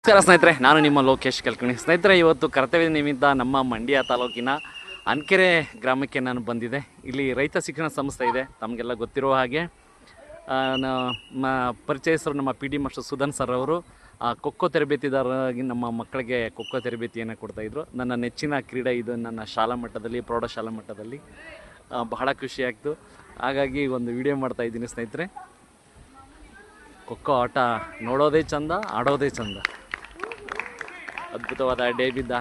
ನಮಸ್ಕಾರ ಸ್ನೇಹಿತರೆ, ನಾನು ನಿಮ್ಮ ಲೋಕೇಶ್ ಕಲ್ಕಣಿ. ಸ್ನೇಹಿತರೆ, ಇವತ್ತು ಕರ್ತವ್ಯ ನಿಮಿತ್ತ ನಮ್ಮ ಮಂಡ್ಯ ತಾಲೂಕಿನ ಅನ್ಕೆರೆ ಗ್ರಾಮಕ್ಕೆ ನಾನು ಬಂದಿದ್ದೆ. ಇಲ್ಲಿ ರೈತ ಶಿಕ್ಷಣ ಸಂಸ್ಥೆ ಇದೆ, ತಮಗೆಲ್ಲ ಗೊತ್ತಿರುವ ಹಾಗೆ. ನಮ್ಮ ಪರಿಚಯಸ್ಥರು ನಮ್ಮ P D master Sudhan sir ಅವರು ಖೋಖೋ ತರಬೇತಿದಾರರಾಗಿ ನಮ್ಮ ಮಕ್ಕಳಿಗೆ ಖೋಖೋ ತರಬೇತಿಯನ್ನು ಕೊಡ್ತಾಯಿದ್ರು. ನನ್ನ ನೆಚ್ಚಿನ ಕ್ರೀಡೆ ಇದು. ನನ್ನ ಶಾಲಾ ಮಟ್ಟದಲ್ಲಿ, ಪ್ರೌಢಶಾಲಾ ಮಟ್ಟದಲ್ಲಿ ಬಹಳ ಖುಷಿಯಾಗ್ತು. ಹಾಗಾಗಿ ಒಂದು ವಿಡಿಯೋ ಮಾಡ್ತಾಯಿದ್ದೀನಿ ಸ್ನೇಹಿತರೆ. ಖೋಖೋ ಆಟ ನೋಡೋದೇ ಚಂದ, ಆಡೋದೇ ಚಂದ. ಅದ್ಭುತವಾದ ಡೇ ಬಿದ್ದ.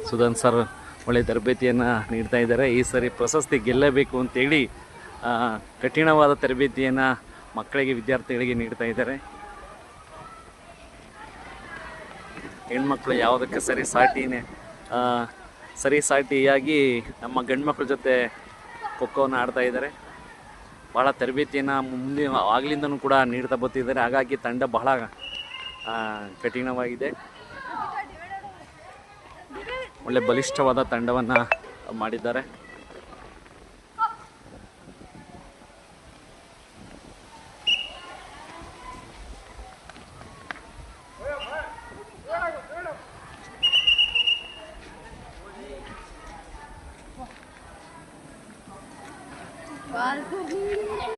ಸುಧನ್ ಸರ್ ಒಳ್ಳೆ ತರಬೇತಿಯನ್ನು ನೀಡ್ತಾ ಇದ್ದಾರೆ. ಈ ಸರಿ ಪ್ರಶಸ್ತಿ ಗೆಲ್ಲಬೇಕು ಅಂತೇಳಿ ಕಠಿಣವಾದ ತರಬೇತಿಯನ್ನು ಮಕ್ಕಳಿಗೆ, ವಿದ್ಯಾರ್ಥಿಗಳಿಗೆ ನೀಡ್ತಾ ಇದ್ದಾರೆ. ಹೆಣ್ಮಕ್ಳು ಯಾವುದಕ್ಕೆ ಸರಿಸಾಟಿಯಾಗಿ ನಮ್ಮ ಗಂಡು ಮಕ್ಕಳ ಜೊತೆ ಖೋಖೋವನ್ನು ಆಡ್ತಾ ಇದ್ದಾರೆ. ಭಾಳ ತರಬೇತಿಯನ್ನು ಆಗಲಿಂದನೂ ಕೂಡ ನೀಡ್ತಾ ಬರ್ತಿದ್ದಾರೆ. ಹಾಗಾಗಿ ತಂಡ ಬಹಳ ಕಠಿಣವಾಗಿದೆ. ಒಳ್ಳೆ ಬಲಿಷ್ಠವಾದ ತಂಡವನ್ನು ಮಾಡಿದ್ದಾರೆ.